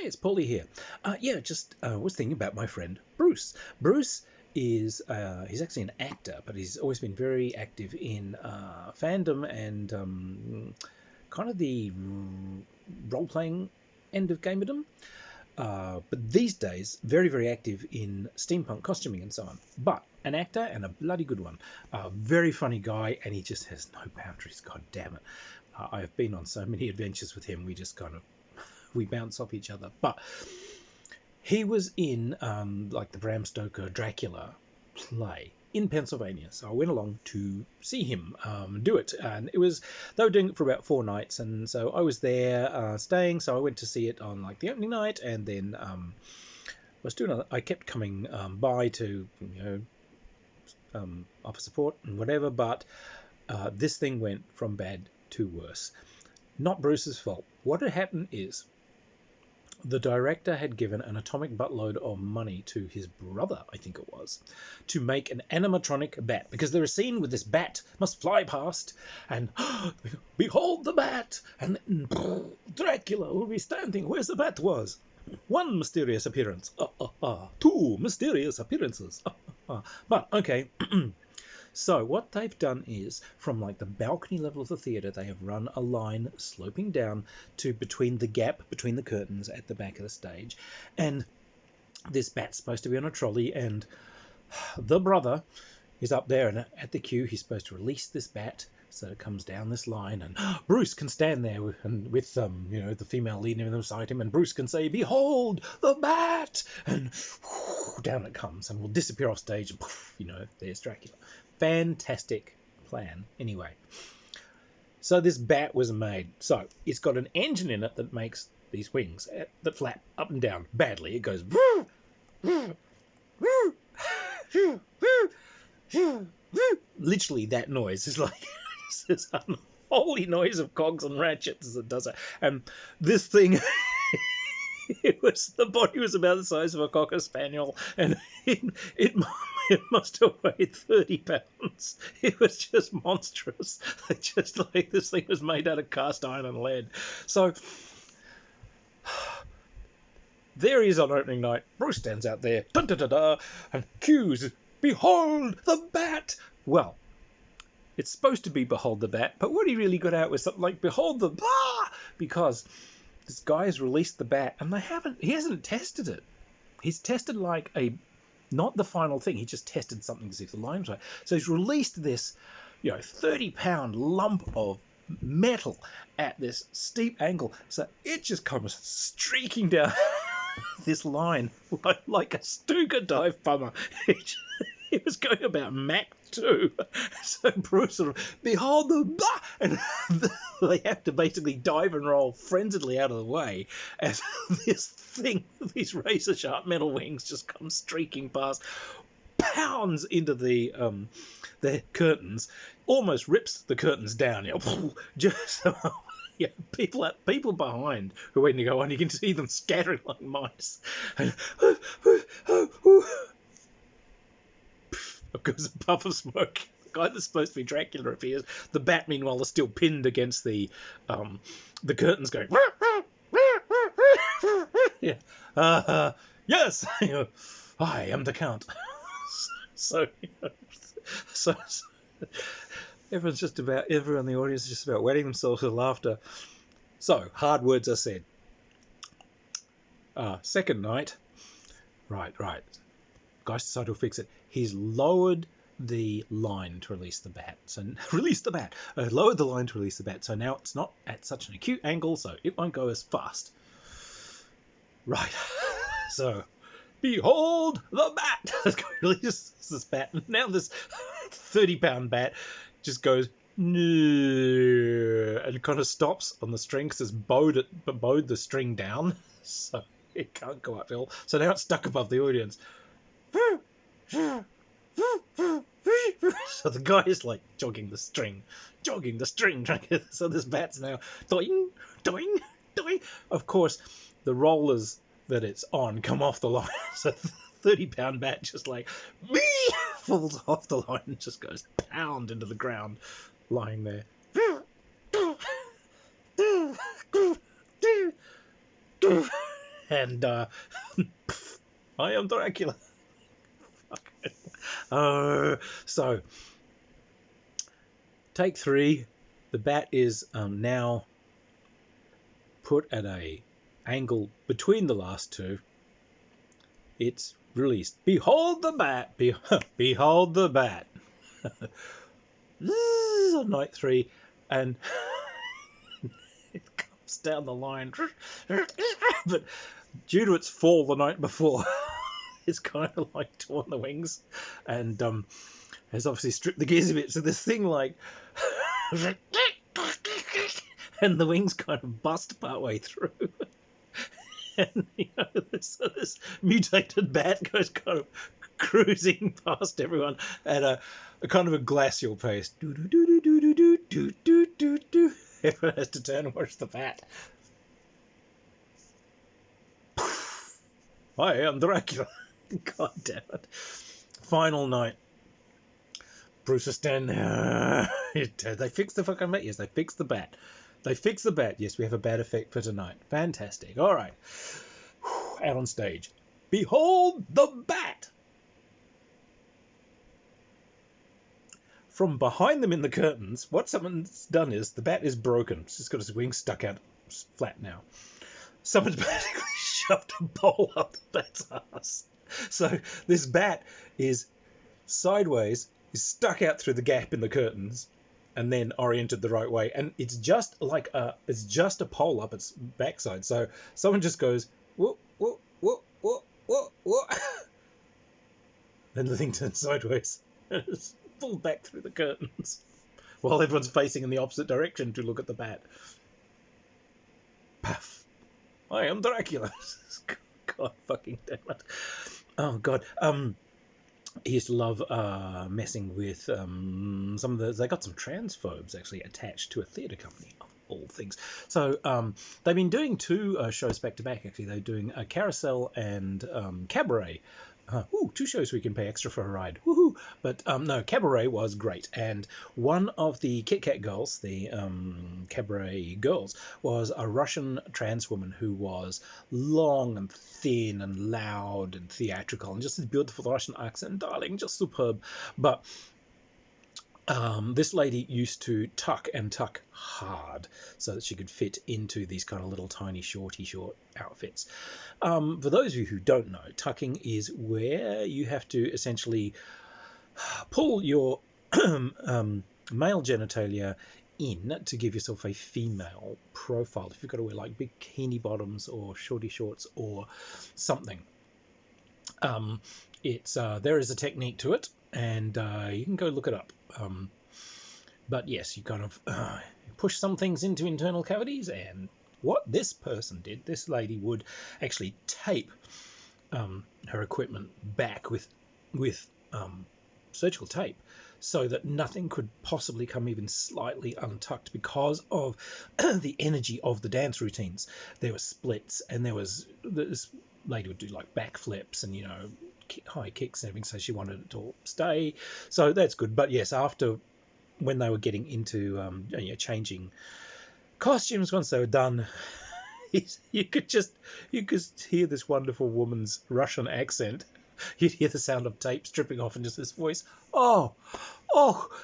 Hi, it's Paulie here. Yeah, just was thinking about my friend Bruce. Bruce is he's actually an actor, but he's always been very active in fandom and kind of the role-playing end of gamerdom. But these days, very, very active in steampunk costuming and so on. But an actor and a bloody good one. Very funny guy, and he just has no boundaries. God damn it. I have been on so many adventures with him. We just kind of we bounce off each other. But he was in like the Bram Stoker Dracula play in Pennsylvania, so I went along to see him do it, and they were doing it for about 4 nights, and so I was there staying, so I went to see it on like the opening night, and then I kept coming by to offer support and whatever, but this thing went from bad to worse. Not Bruce's fault. What had happened is the director had given an atomic buttload of money to his brother, I think it was, to make an animatronic bat, because there is a scene where this bat must fly past, and behold the bat, and Dracula will be standing where the bat was. 1 mysterious appearance. 2 mysterious appearances. But, okay. So what they've done is, from like the balcony level of the theatre, they have run a line sloping down to between the gap between the curtains at the back of the stage, and this bat's supposed to be on a trolley, and the brother is up there, and at the queue he's supposed to release this bat, so it comes down this line, and Bruce can stand there with the female lead and beside him, and Bruce can say, "Behold the bat!" and down it comes, and will disappear off stage, and there's Dracula. Fantastic plan. Anyway, so this bat was made. So it's got an engine in it that makes these wings that flap up and down badly. It goes literally that noise is like this unholy noise of cogs and ratchets as it does it. And this thing the body was about the size of a cocker spaniel, and it must have weighed 30 pounds. It was just monstrous. Just like this thing was made out of cast iron and lead. So there he is on opening night. Bruce stands out there, dun, dun, dun, dun, and cues, "Behold the bat!" Well, it's supposed to be "Behold the bat," but what he really got out was something like "Behold the bah!" because this guy has released the bat, and he hasn't tested it. He's tested like not the final thing. He just tested something to see if the line was right. So he's released this, 30-pound lump of metal at this steep angle. So it just comes streaking down this line like a Stuka dive bomber. It was going about Mach 2. So Bruce sort of, "Behold the bah!" and they have to basically dive and roll frenziedly out of the way as this thing, these razor sharp metal wings, just come streaking past, pounds into the curtains, almost rips the curtains down. Just people behind who are waiting to go on, you can see them scattering like mice. And goes a puff of smoke. The guy that's supposed to be Dracula appears. The bat, meanwhile, is still pinned against the curtains, going. Yeah. Yes, I am the Count. So everyone in the audience is just about wetting themselves with laughter. So hard words are said. Second night, right. Guys decided to fix it. He's lowered the line to release the bat. So lowered the line to release the bat. So now it's not at such an acute angle, so it won't go as fast. Right. So, behold the bat. Releases this bat. And now this 30-pound bat just goes and kind of stops on the string because it's bowed the string down, so it can't go uphill. So now it's stuck above the audience. So the guy is like jogging the string. So this bat's now doing. Of course, the rollers that it's on come off the line. So 30-pound bat just like falls off the line and just goes pound into the ground, lying there. And I am Dracula. So, take 3. The bat is now put at a angle between the last 2. It's released. Behold the bat! Behold the bat! On night 3, and it comes down the line. But due to its fall the night before, it's kind of like torn the wings, and has obviously stripped the gears a bit. So this thing like, and the wings kind of bust partway through. And this mutated bat goes kind of cruising past everyone at a kind of a glacial pace. Do do do do do do do do do do. Everyone has to turn and watch the bat. I am Dracula. God damn it. Final night. Bruce is standing there. They fixed the fucking bat. Yes, they fixed the bat. They fixed the bat. Yes, we have a bat effect for tonight. Fantastic. All right. Out on stage. Behold the bat! From behind them in the curtains, what someone's done is the bat is broken. It's just got its wings stuck out flat now. Someone's basically shoved a bowl up the bat's ass. So this bat is sideways, is stuck out through the gap in the curtains, and then oriented the right way. And it's just like it's just a pole up its backside. So someone just goes, whoop, whoop, whoop, whoop, whoop, whoop. Then the thing turns sideways and it's pulled back through the curtains while everyone's facing in the opposite direction to look at the bat. Puff. I am Dracula. God fucking damn it. Oh God. He used to love messing with some of the. They got some transphobes actually attached to a theatre company, of all things. So they've been doing 2 shows back to back. Actually, they're doing a Carousel and Cabaret. 2 shows we can pay extra for a ride. Woohoo! But no, Cabaret was great. And one of the Kit Kat girls, the Cabaret girls, was a Russian trans woman who was long and thin and loud and theatrical and just a beautiful Russian accent, darling, just superb. But this lady used to tuck hard so that she could fit into these kind of little tiny short outfits. For those of you who don't know, tucking is where you have to essentially pull your male genitalia in to give yourself a female profile. If you've got to wear like bikini bottoms or shorty shorts or something. There is a technique to it, and you can go look it up. But yes, you kind of push some things into internal cavities, and what this person did, this lady would actually tape her equipment back with surgical tape so that nothing could possibly come even slightly untucked because of the energy of the dance routines. There were splits, and this lady would do like backflips and, high kicks and everything, so she wanted it to all stay. So that's good. But yes, when they were getting into changing costumes, once they were done, you could hear this wonderful woman's Russian accent. You'd hear the sound of tape stripping off and just this voice, oh,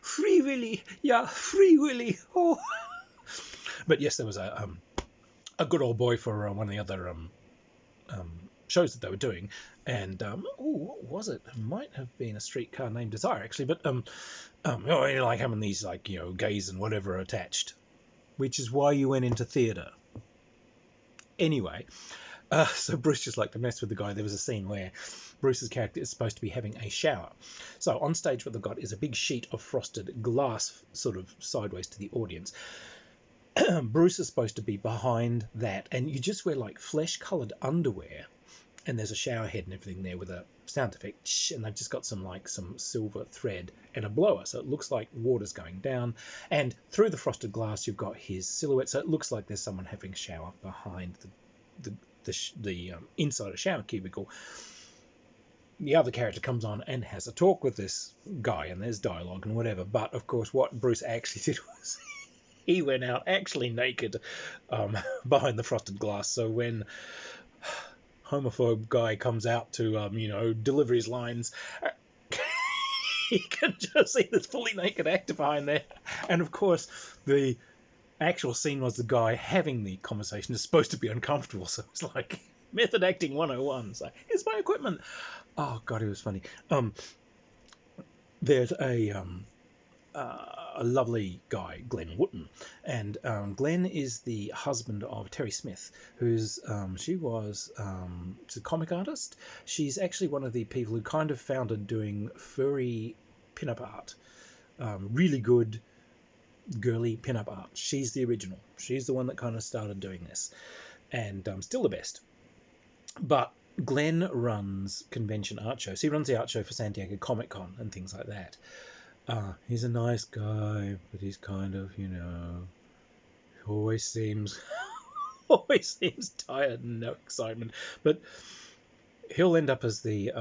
Free Willy, yeah, Free Willy, oh. But yes, there was a good old boy for one of the other shows that they were doing, and what was it? It might have been A Streetcar Named Desire, actually, but like having these gays and whatever attached, which is why you went into theatre. Anyway, so Bruce just liked to mess with the guy. There was a scene where Bruce's character is supposed to be having a shower. So on stage what they've got is a big sheet of frosted glass sort of sideways to the audience. Bruce is supposed to be behind that, and you just wear like flesh-coloured underwear, and there's a shower head and everything there with a sound effect, and they've just got some silver thread and a blower, so it looks like water's going down, and through the frosted glass you've got his silhouette, so it looks like there's someone having a shower behind the inside a shower cubicle. The other character comes on and has a talk with this guy, and there's dialogue and whatever, but of course what Bruce actually did was he went out actually naked behind the frosted glass, so when homophobe guy comes out to, deliver his lines, you can just see this fully naked actor behind there. And of course, the actual scene was the guy having the conversation is supposed to be uncomfortable. So it's like method acting 101. So here's my equipment. Oh, God, it was funny. There's a lovely guy, Glenn Wooten, and Glenn is the husband of Terry Smith, who's she's a comic artist. She's actually one of the people who kind of founded doing furry pinup art, really good girly pinup art. She's the original. She's the one that kind of started doing this, and still the best. But Glenn runs convention art shows. He runs the art show for San Diego Comic Con and things like that. He's a nice guy, but he's kind of, always seems tired and no excitement. But he'll end up as the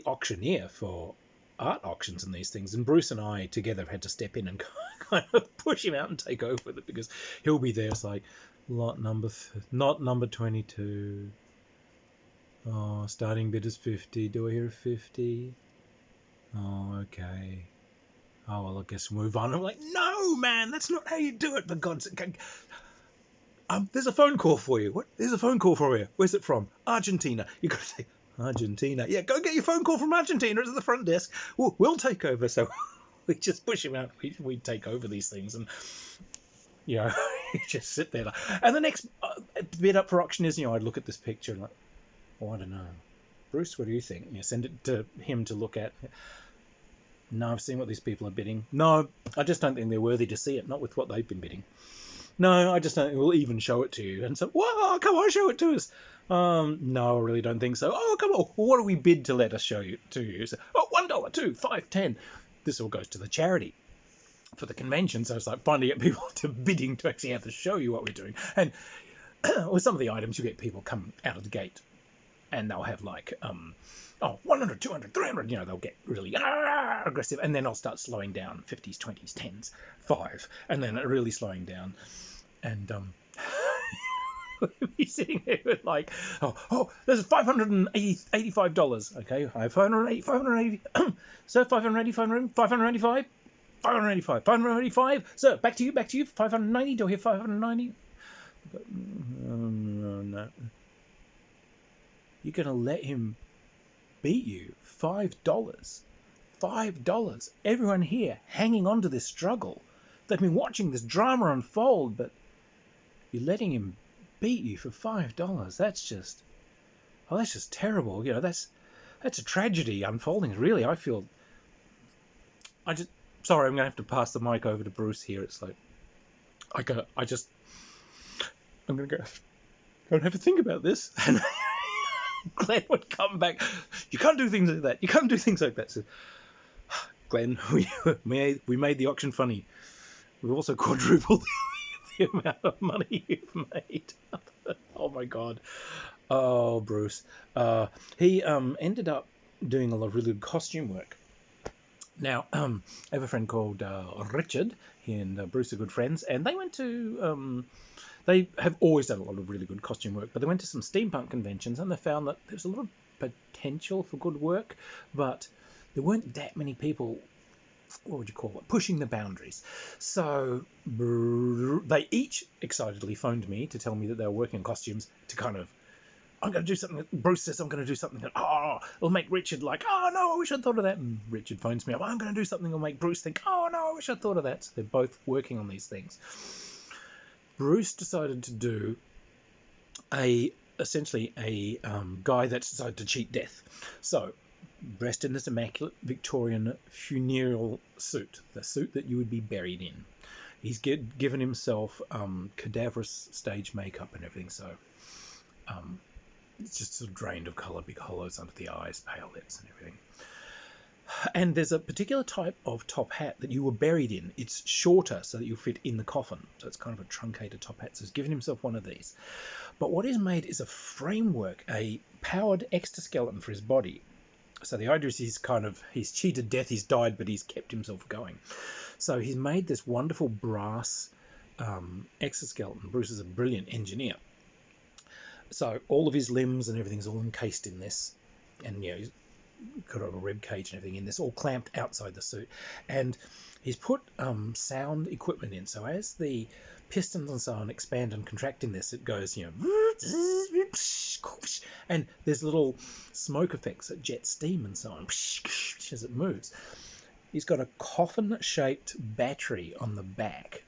auctioneer for art auctions and these things. And Bruce and I together have had to step in and kind of push him out and take over with it, because he'll be there. It's like lot not number 22. Oh, starting bid is 50. Do I hear a 50? Oh, okay. Oh, well, I guess we'll move on. I'm like, no, man, that's not how you do it, for God's sake. There's a phone call for you. What? There's a phone call for you. Where's it from? Argentina. You got to say, Argentina. Yeah, go get your phone call from Argentina. It's at the front desk. We'll take over. So we just push him out. We take over these things. And, you just sit there. And the next bid up for auction is, I'd look at this picture and like, I don't know. Bruce, what do you think? Send it to him to look at. No, I've seen what these people are bidding. No, I just don't think they're worthy to see it, not with what they've been bidding. No, I just don't think we'll even show it to you. And so, whoa, come on, show it to us. No, I really don't think so. Oh, come on. What do we bid to let us show you to you? So, $1, $2, $5, $10. This all goes to the charity for the convention. So it's like finally get people to bidding to actually have to show you what we're doing. And with some of the items, you get people come out of the gate and they'll have like, 100, 200, 300, they'll get really aggressive, and then I'll start slowing down, 50s, 20s, 10s, 5, and then really slowing down, and we'll be sitting there with like, there's $585, okay, I have 580, sir, 580, 585, 585, sir, back to you, 590, do I hear 590? No. You're going to let him beat you? $5. Everyone here hanging on to this struggle. They've been watching this drama unfold, but you're letting him beat you for $5. That's just terrible. That's a tragedy unfolding. Really, I feel. Sorry, I'm going to have to pass the mic over to Bruce here. It's like, I'm going to go and have to think about this. And Glenn would come back. You can't do things like that. You can't do things like that. So, Glenn, we made the auction funny. We've also quadrupled the amount of money you've made. Oh my God. Oh, Bruce. He ended up doing a lot of really good costume work. Now, I have a friend called Richard. He and Bruce are good friends, and they went to. They have always done a lot of really good costume work, but they went to some steampunk conventions and they found that there's a lot of potential for good work, but there weren't that many people, what would you call it, pushing the boundaries. So they each excitedly phoned me to tell me that they were working on costumes to kind of, I'm going to do something. Bruce says I'm going to do something that, it'll make Richard like, oh no, I wish I'd thought of that. And Richard phones me up, I'm going to do something that'll make Bruce think, oh no, I wish I'd thought of that. So they're both working on these things. Bruce decided to do essentially a guy that decided to cheat death. So, dressed in this immaculate Victorian funereal suit, the suit that you would be buried in. He's given himself cadaverous stage makeup and everything, so it's just sort of drained of colour, big hollows under the eyes, pale lips and everything. And there's a particular type of top hat that you were buried in. It's shorter so that you'll fit in the coffin. So it's kind of a truncated top hat. So he's given himself one of these. But what he's made is a framework, a powered exoskeleton for his body. So the idea is he's cheated death, he's died, but he's kept himself going. So he's made this wonderful brass exoskeleton. Bruce is a brilliant engineer. So all of his limbs and everything's all encased in this, and he's got a rib cage and everything in this, all clamped outside the suit, and he's put sound equipment in. So as the pistons and so on expand and contract in this, it goes, and there's little smoke effects that jet steam and so on as it moves. He's got a coffin-shaped battery on the back,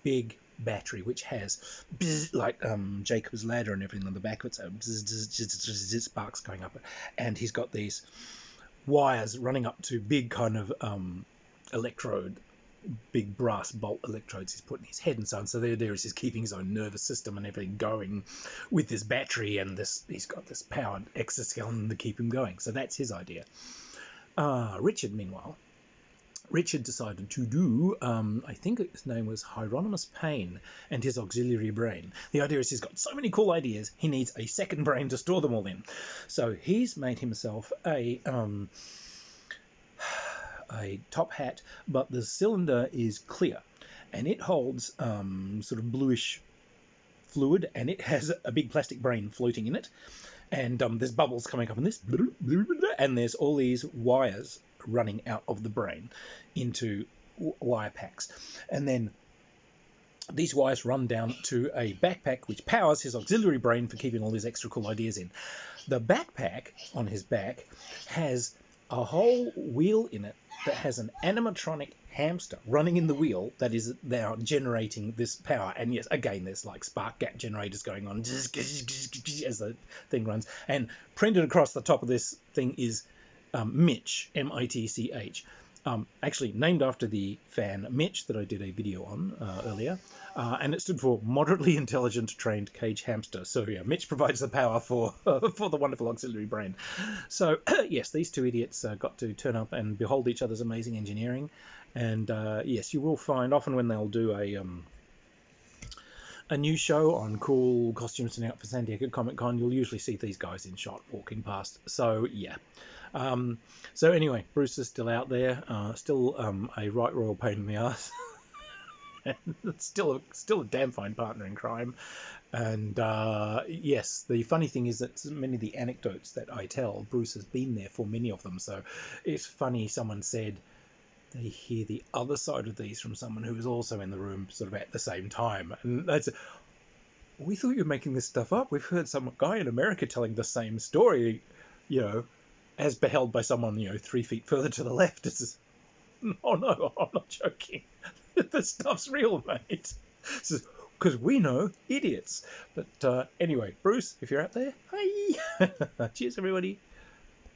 big battery, which has like Jacob's ladder and everything on the back of it, so sparks going up, and he's got these wires running up to big kind of electrode, big brass bolt electrodes he's put in his head and so on. So there is, he's keeping his own nervous system and everything going with this battery, and he's got this powered exoskeleton to keep him going. So that's his idea. Richard, meanwhile, decided to do, I think his name was Hieronymus Payne and his auxiliary brain. The idea is he's got so many cool ideas, he needs a second brain to store them all in. So he's made himself a top hat, but the cylinder is clear, and it holds sort of bluish fluid, and it has a big plastic brain floating in it, and there's bubbles coming up in this, and there's all these wires running out of the brain into wire packs, and then these wires run down to a backpack which powers his auxiliary brain for keeping all his extra cool ideas in. The backpack on his back has a whole wheel in it that has an animatronic hamster running in the wheel that is now generating this power. And yes, again, there's like spark gap generators going on as the thing runs, and printed across the top of this thing is Mitch, M-I-T-C-H, actually named after the fan Mitch that I did a video on earlier, and it stood for Moderately Intelligent Trained Cage Hamster. So yeah, Mitch provides the power for for the wonderful auxiliary brain. So yes, these two idiots got to turn up and behold each other's amazing engineering, and yes, you will find often when they'll do a new show on cool costumes and out for San Diego Comic-Con, you'll usually see these guys in shot walking past. So yeah. So anyway, Bruce is still out there, still a right royal pain in the ass, and still a damn fine partner in crime. And yes, the funny thing is that many of the anecdotes that I tell, Bruce has been there for many of them. So it's funny, someone said they hear the other side of these from someone who was also in the room sort of at the same time. And that's, we thought you were making this stuff up. We've heard some guy in America telling the same story, as beheld by someone, 3 feet further to the left. It's just, oh no, I'm not joking. This stuff's real, mate. Because we know idiots. But anyway, Bruce, if you're out there, hi. Cheers, everybody.